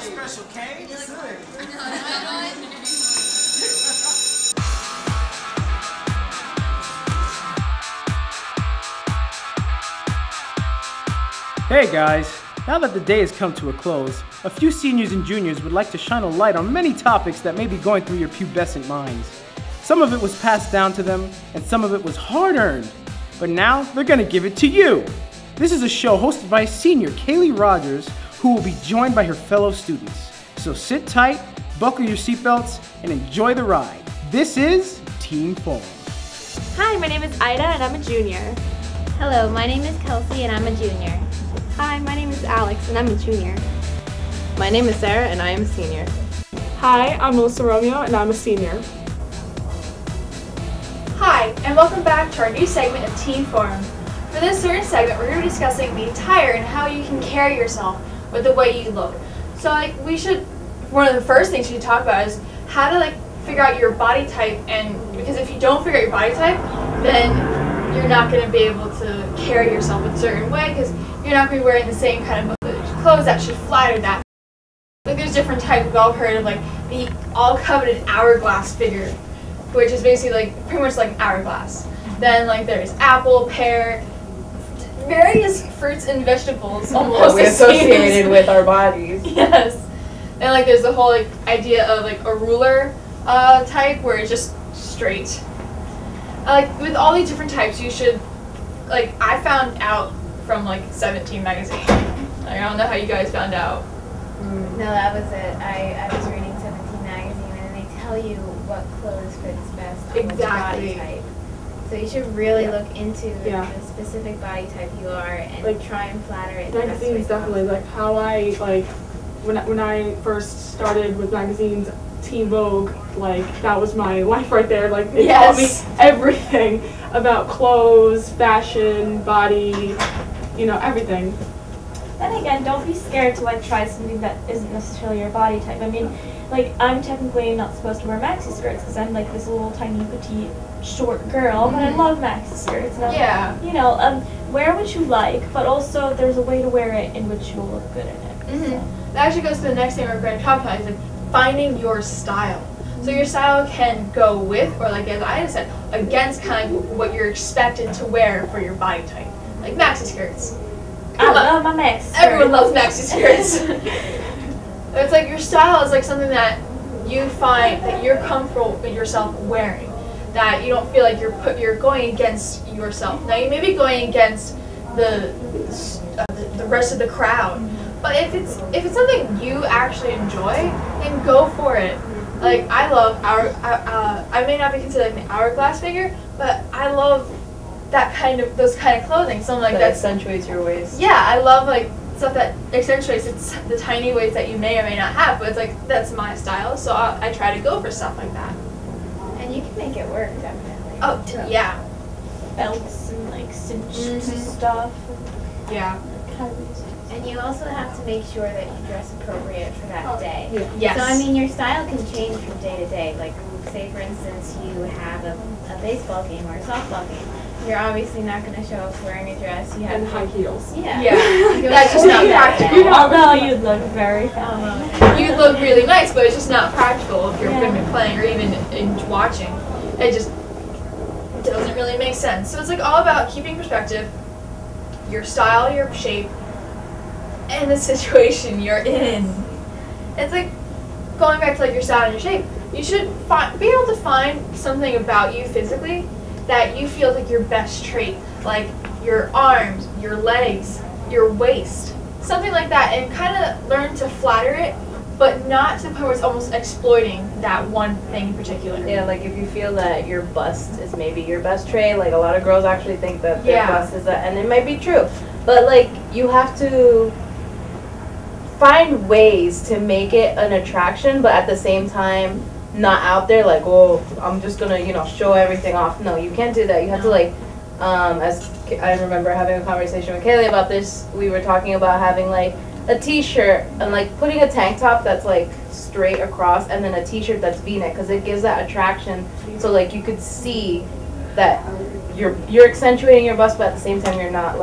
special, Kay. Hey guys, now that the day has come to a close, a few seniors and juniors would like to shine a light on many topics that may be going through your pubescent minds. Some of it was passed down to them, and some of it was hard-earned. But now, they're gonna give it to you. This is a show hosted by senior Kaylee Rogers, who will be joined by her fellow students. So sit tight, buckle your seatbelts, and enjoy the ride. This is Teen Forum. Hi, my name is Ida, and I'm a junior. Hello, my name is Kelsey, and I'm a junior. Hi, my name is Alex, and I'm a junior. My name is Sarah, and I am a senior. Hi, I'm Melissa Romeo, and I'm a senior. Hi, and welcome back to our new segment of Teen Forum. For this certain segment, we're going to be discussing the attire and how you can carry yourself with the way you look. So, one of the first things you should talk about is how to, figure out your body type, and because if you don't figure out your body type, then you're not going to be able to carry yourself a certain way, because you're not going to be wearing the same kind of clothes that should flatter that. There's different types. We've all heard of, the all-coveted hourglass figure, which is basically, pretty much like an hourglass. Then, there's apple, pear, various fruits and vegetables almost we're associated with our bodies. Yes. And, there's the whole, idea of, a ruler type where it's just straight. With all these different types, you should, I found out from, 17 magazine. I don't know how you guys found out. No, that was it. I was reading 17 magazine, and they tell you what clothes fits best on which body type. So you should really look into the specific body type you are and try and flatter it. Magazines definitely, how I, when I first started with magazines, Teen Vogue, that was my life right there. They taught me everything about clothes, fashion, body, everything. Then again, don't be scared to try something that isn't necessarily your body type. I mean, I'm technically not supposed to wear maxi skirts because I'm this little tiny petite short girl, but I love maxi skirts. And wear what you like, but also there's a way to wear it in which you'll look good in it. So. That actually goes to the next thing we're going to talk about, is finding your style. So your style can go with, or as I said, against kind of what you're expected to wear for your body type. Like maxi skirts. I love my maxi skirts. Everyone loves maxi skirts. It's your style is something that you find that you're comfortable with yourself wearing. That you don't feel like you're going against yourself. Now you may be going against the rest of the crowd, but if it's something you actually enjoy, then go for it. I love I may not be considered an hourglass figure, but I love those kind of clothing. Something that accentuates your waist. Yeah, I love stuff that accentuates the tiny waist that you may or may not have, but it's that's my style, so I try to go for stuff like that. And you can make it work, definitely. Oh, yeah. Belts and cinched stuff. Yeah. And you also have to make sure that you dress appropriate for that day. Yes. So, your style can change from day to day. Say, for instance, you have a baseball game or a softball game. You're obviously not going to show up wearing a dress. You have and high heels. Yeah. That's just not practical. Although you'd look very fine. You'd look really nice, but it's just not practical if you're going to be playing or even watching. It just doesn't really make sense. So it's all about keeping perspective, your style, your shape, and the situation you're in. It's going back to your style and your shape. You should be able to find something about you physically that you feel your best trait, like your arms, your legs, your waist, something like that, and kind of learn to flatter it, but not to the point where it's almost exploiting that one thing in particular. Yeah, if you feel that your bust is maybe your best trait, a lot of girls actually think that their bust is and it might be true, but you have to find ways to make it an attraction, but at the same time not out there I'm just gonna show everything off. No, you can't do that. You have to as I remember having a conversation with Kaylee about this, we were talking about having a t-shirt and putting a tank top that's straight across and then a t-shirt that's v-neck, because it gives that attraction, so you could see that you're accentuating your bust, but at the same time you're not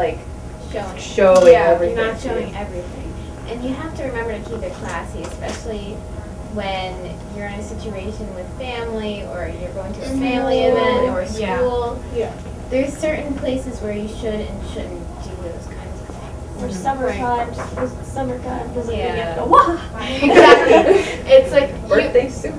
showing everything. You're not showing everything. and you have to remember to keep it classy, especially when you're in a situation with family or you're going to a family event or school. Yeah. There's certain places where you should and shouldn't do those kinds of things. Or summertime, just summertime doesn't mean you have to go, Yeah. wah! Exactly. It's like Birthday suit.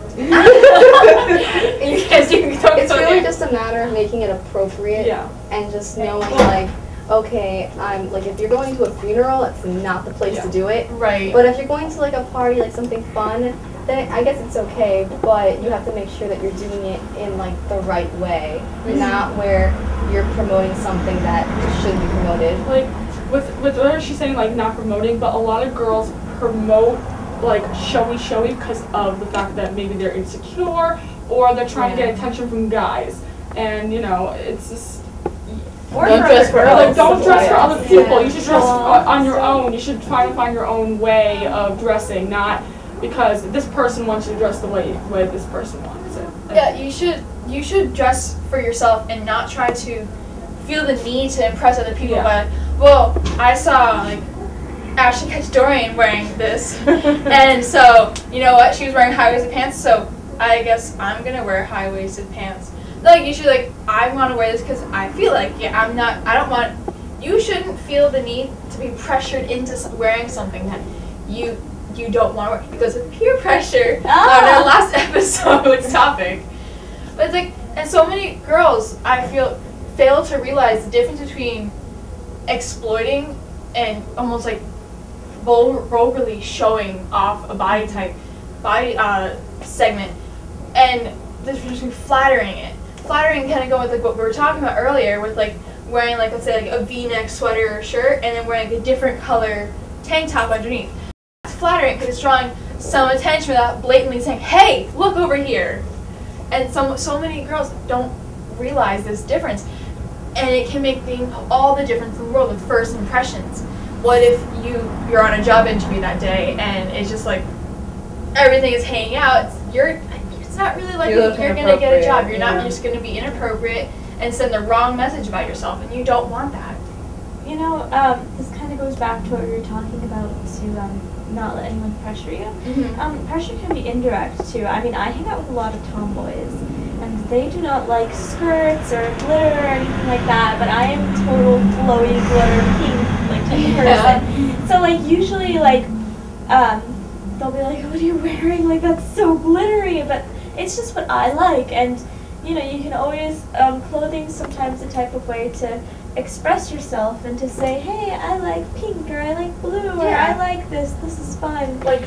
It's really just a matter of making it appropriate and just knowing, like, okay, I'm like, if you're going to a funeral, it's not the place to do it. right. But if you're going to like a party, like something fun, then I guess it's okay, but you have to make sure that you're doing it in like the right way, not where you're promoting something that shouldn't be promoted. Like with what she's saying, like not promoting, but a lot of girls promote like showy because of the fact that maybe they're insecure or they're trying to get attention from guys, and you know, it's just. Or Don't dress for Like, others. don't dress for other people. Yeah. You should dress on your own. You should try to find your own way of dressing, not because this person wants you to dress the way this person wants it. Yeah, you should dress for yourself and not try to feel the need to impress other people by, well, I saw like Ashley Dorian wearing this, and so you know what, she was wearing high-waisted pants, so I guess I'm gonna wear high-waisted pants. Like, you should, like, I want to wear this because I feel like, you shouldn't feel the need to be pressured into wearing something that you don't want to wear because of peer pressure on our last episode's topic. But it's like, and so many girls, I feel, fail to realize the difference between exploiting and almost like vulgarly showing off a body segment, and the difference between flattering it. Flattering kind of go with like what we were talking about earlier with like wearing like, let's say, like a v-neck sweater or shirt and then wearing like a different color tank top underneath. It's flattering because it's drawing some attention without blatantly saying, hey, look over here. And so many girls don't realize this difference, and it can make all the difference in the world with first impressions. What if you're on a job interview that day and it's just like everything is hanging out, it's not really like you're going to get a job. You're just going to be inappropriate and send the wrong message about yourself, and you don't want that. You know, this kind of goes back to what we were talking about to not let anyone pressure you. Pressure can be indirect too. I mean, I hang out with a lot of tomboys, and they do not like skirts or glitter or anything like that, but I am total flowy glitter pink like type of person. So like usually like they'll be like, what are you wearing? Like, that's so glittery, but it's just what I like. And you know, you can always clothing sometimes a type of way to express yourself and to say, hey, I like pink, or I like blue, or I like this is fun. Like,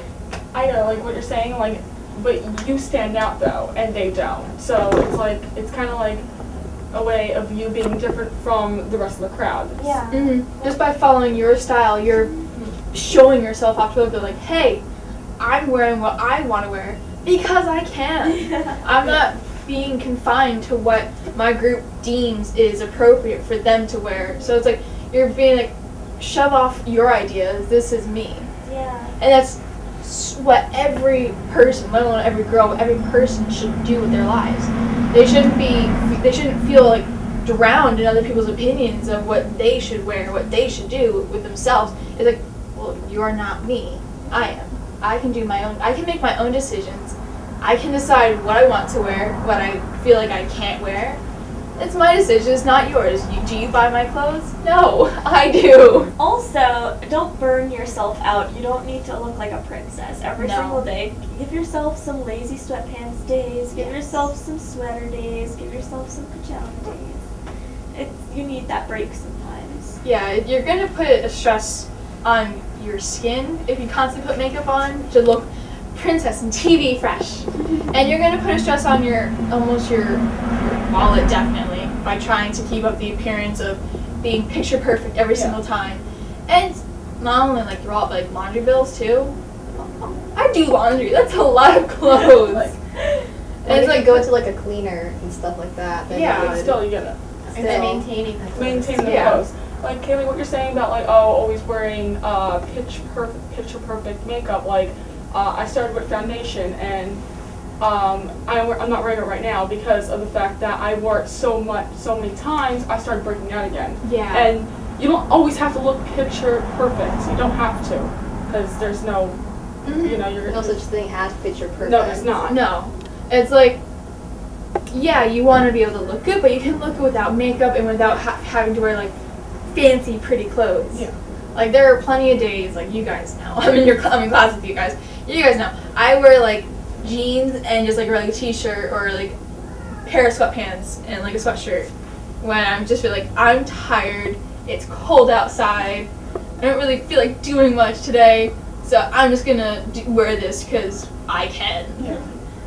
I know, like what you're saying, like, but you stand out though, and they don't. So it's like, it's kind of like a way of you being different from the rest of the crowd. Yeah. Just by following your style, you're showing yourself off to like, hey, I'm wearing what I want to wear because I can. I'm not being confined to what my group deems is appropriate for them to wear. So it's like you're being like, shove off your ideas. This is me. Yeah. And that's what every person, let alone every girl, every person should do with their lives. They shouldn't feel like drowned in other people's opinions of what they should wear, what they should do with themselves. It's like, well, you are not me. I am. I can do my own. I can make my own decisions. I can decide what I want to wear, what I feel like I can't wear. It's my decision, it's not yours. Do you buy my clothes? No, I do. Also, don't burn yourself out. You don't need to look like a princess every single day. Give yourself some lazy sweatpants days. Give yourself some sweater days. Give yourself some pajama days. You need that break sometimes. Yeah, you're going to put a stress on your skin if you constantly put makeup on to look princess and TV fresh. And you're going to put a stress on your wallet, definitely, by trying to keep up the appearance of being picture perfect every single time. And not only like your wallet, but like laundry bills too. I do laundry. That's a lot of clothes. And it's like go to like a cleaner and stuff like that. Yeah, still you get it. And then maintaining the clothes. Maintain the clothes. Like Kaylee, what you're saying about like always wearing picture perfect makeup. Like I started with foundation, and I'm not wearing it right now because of the fact that I wore it so many times. I started breaking out again. Yeah. And you don't always have to look picture perfect. You don't have to. because there's no, you know, you're no such thing as picture perfect. No, there's not. No. It's like, yeah, you want to be able to look good, but you can look good without makeup and without having to wear like fancy, pretty clothes. Yeah. Like there are plenty of days, like you guys know. I'm in class with you guys. You guys know. I wear like jeans and just like a regular t-shirt or like a pair of sweatpants and like a sweatshirt when I'm just feel like I'm tired. It's cold outside. I don't really feel like doing much today, so I'm just gonna wear this because I can. Yeah.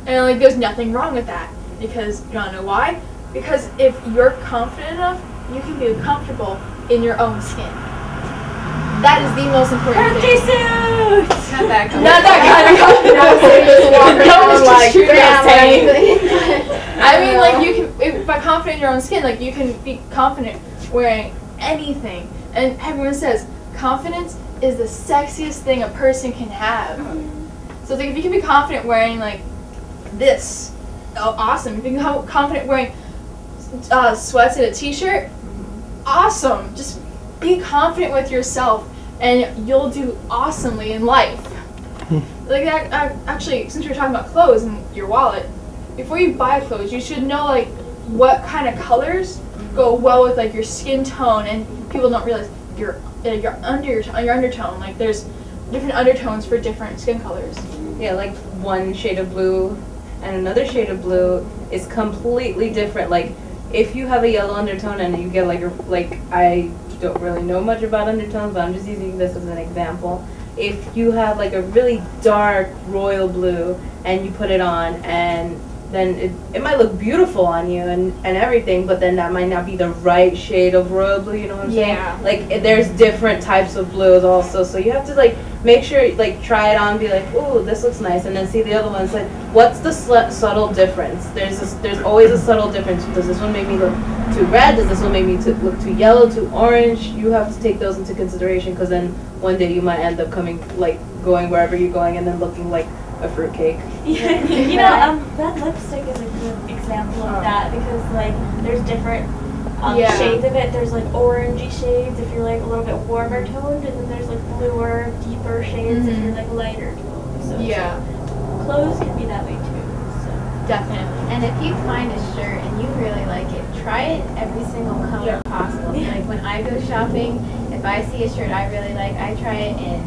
And like, there's nothing wrong with that because you wanna know why? Because if you're confident enough, you can be comfortable in your own skin. That is the most important Birthday thing. suit! Not that kind of I mean, like you can, by confident in your own skin, like you can be confident wearing anything. And everyone says confidence is the sexiest thing a person can have. So it's like if you can be confident wearing like this, oh awesome. If you can be confident wearing sweats and a t-shirt, awesome. Just be confident with yourself and you'll do awesomely in life. Like actually, since we were talking about clothes and your wallet, before you buy clothes, you should know like what kind of colors go well with like your skin tone, and people don't realize your undertone. Like there's different undertones for different skin colors. Yeah, like one shade of blue and another shade of blue is completely different. Like if you have a yellow undertone and you get like I don't really know much about undertones, but I'm just using this as an example. If you have like a really dark royal blue and you put it on, and then it might look beautiful on you and everything, but then that might not be the right shade of royal blue, you know what I'm saying? Like there's different types of blues also, so you have to like make sure, like try it on, be like, ooh, this looks nice, and then see the other ones, like what's the subtle difference? There's always a subtle difference. Does this one make me look too red? Does this one make me look too yellow, too orange? You have to take those into consideration, because then one day you might end up going wherever you're going and then looking like a fruitcake. Yeah, you know, red lipstick is a good example of that, because like there's different shades of it. There's like orangey shades if you're like a little bit warmer toned, and then there's like bluer, deeper shades if you're like lighter toned. So clothes can be that way too. So Definitely. And if you find a shirt and you really like it, try it every single color possible. Like when I go shopping, if I see a shirt I really like, I try it in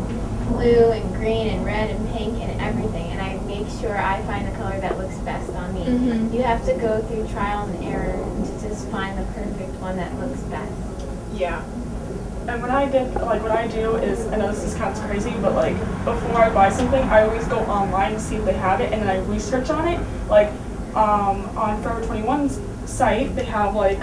blue and green and red and pink and everything, and I make sure I find the color that looks best on me. You have to go through trial and error to just find the perfect one that looks best. Yeah. And what I do is, I know this is kind of crazy, but like before I buy something, I always go online to see if they have it, and then I research on it. Like on Forever 21's site, they have like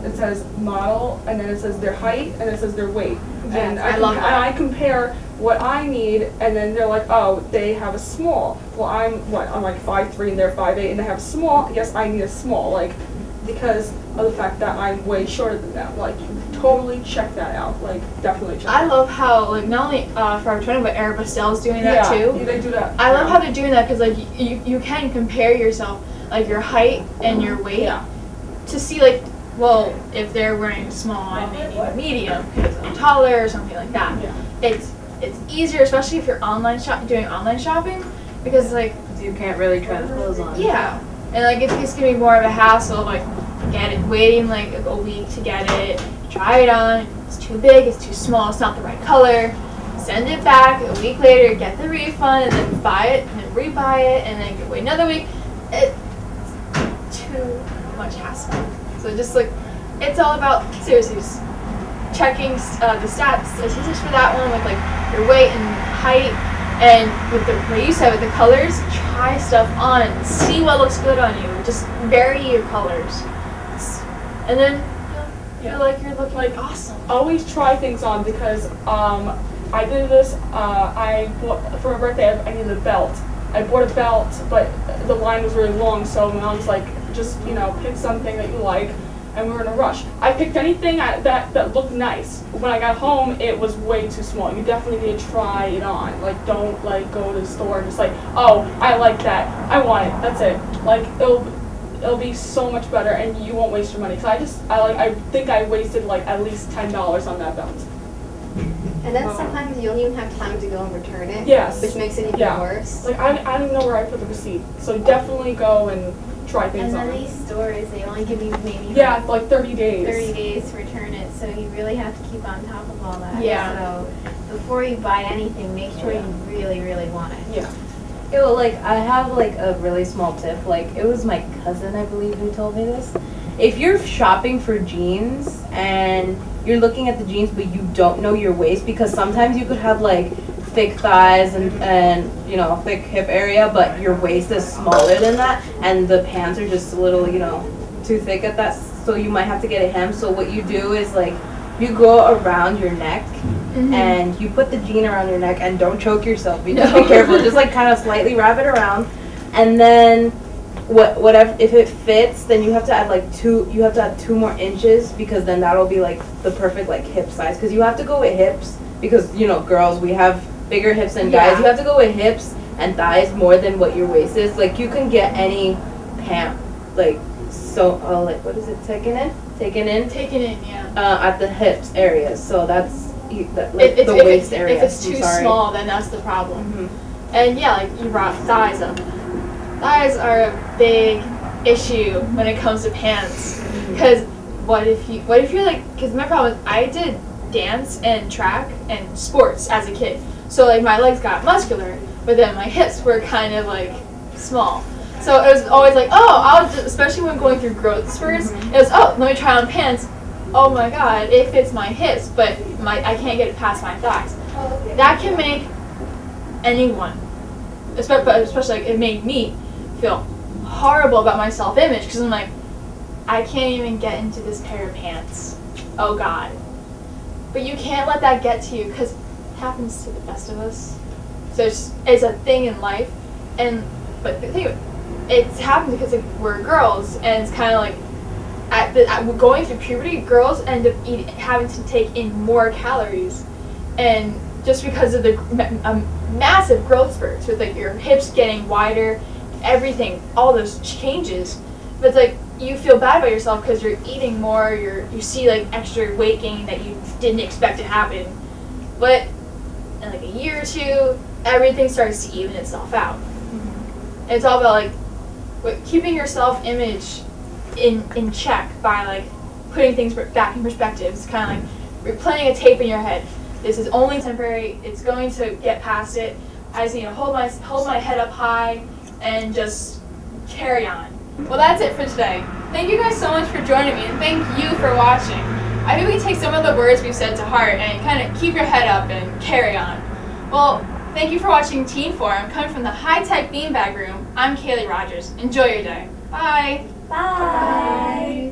it says model, and then it says their height, and it says their weight. And I compare what I need, and then they're like, oh, they have a small. Well, I'm like 5'3", and they're 5'8", and they have a small. Yes, I need a small, like, because of the fact that I'm way shorter than them. Like, totally check that out. Like, definitely check. I love how, like, not only Forever 21, but Aeropostale is doing that too. Yeah, they do that. I love how they're doing that because, like, you can compare yourself, like, your height and your weight to see, like, well, if they're wearing small, I may need a medium because I'm taller or something like that. Yeah. It's easier, especially if you're doing online shopping, because like you can't really try the clothes on. Yeah, and like it's gonna be more of a hassle, like waiting like a week to get it, try it on. It's too big, it's too small, it's not the right color. Send it back a week later, get the refund, and then buy it, and then rebuy it, and then wait another week. It's too much hassle. So just like, it's all about seriously just checking the statistics for that one with like your weight and height, and with the way you said with the colors, try stuff on and see what looks good on you. Just vary your colors, and then you'll feel like you're looking like awesome. Always try things on, because I did this. I bought for my birthday. I needed a belt. I bought a belt, but the line was really long, so I was like, just pick something that you like. And we were in a rush. I picked anything that looked nice. When I got home, it was way too small. You definitely need to try it on. Like, don't like go to the store and just like, oh, I like that, I want it. That's it. Like, it'll be so much better, and you won't waste your money. Cause I think I wasted like at least $10 on that belt. And then sometimes you don't even have time to go and return it. Yes. Which makes it even worse. Like I don't even know where I put the receipt. So definitely go and try things on. And then these stores, they only give you maybe like 30 days. 30 days to return it. So you really have to keep on top of all that. Yeah. So before you buy anything, make sure you really, really want it. Yeah. Yeah, well, like, I have, like, a really small tip. Like, it was my cousin, I believe, who told me this. If you're shopping for jeans and you're looking at the jeans but you don't know your waist, because sometimes you could have, like, thick thighs and you know, thick hip area, but your waist is smaller than that, and the pants are just a little, you know, too thick at that, so you might have to get a hem. So what you do is, like, you go around your neck, and you put the jean around your neck, and don't choke yourself. You just be careful. Just like kind of slightly wrap it around, and then whatever, if it fits, then you have to add like 2 more inches, because then that'll be like the perfect like hip size. Because you have to go with hips, because you know, girls, we have bigger hips than guys. You have to go with hips and thighs more than what your waist is. Like, you can get any pant, like, so like, what is it, taken in, yeah, at the hips area. So that's like the waist area. If it's too small, then that's the problem. And yeah, like, you brought thighs up. Thighs are a big issue when it comes to pants. Because what if you're like, because my problem is I did dance and track and sports as a kid. So like my legs got muscular, but then my hips were kind of like small. So it was always like, especially when going through growth spurts, it was, let me try on pants. Oh my god, it fits my hips, but I can't get it past my thighs. That can make anyone, especially like, it made me feel horrible about my self-image, because I'm like, I can't even get into this pair of pants. Oh god. But you can't let that get to you, because it happens to the best of us. So it's a thing in life, but the thing, it's happened because we're girls, and it's kind of like, going through puberty, girls end up having to take in more calories, and just because of the massive growth spurts with like your hips getting wider, everything, all those changes. But it's like, you feel bad about yourself because you're eating more, you see like extra weight gain that you didn't expect to happen. But in like a year or two, everything starts to even itself out. And it's all about like keeping your self-image in check by like putting things back in perspective. It's kind of like you're playing a tape in your head. This is only temporary. It's going to get past it. I just need to hold my head up high and just carry on. Well, that's it for today. Thank you guys so much for joining me, and thank you for watching. I hope you can take some of the words we've said to heart and kind of keep your head up and carry on. Well, thank you for watching Teen Forum. Coming from the high-tech beanbag room, I'm Kaylee Rogers. Enjoy your day. Bye. Bye.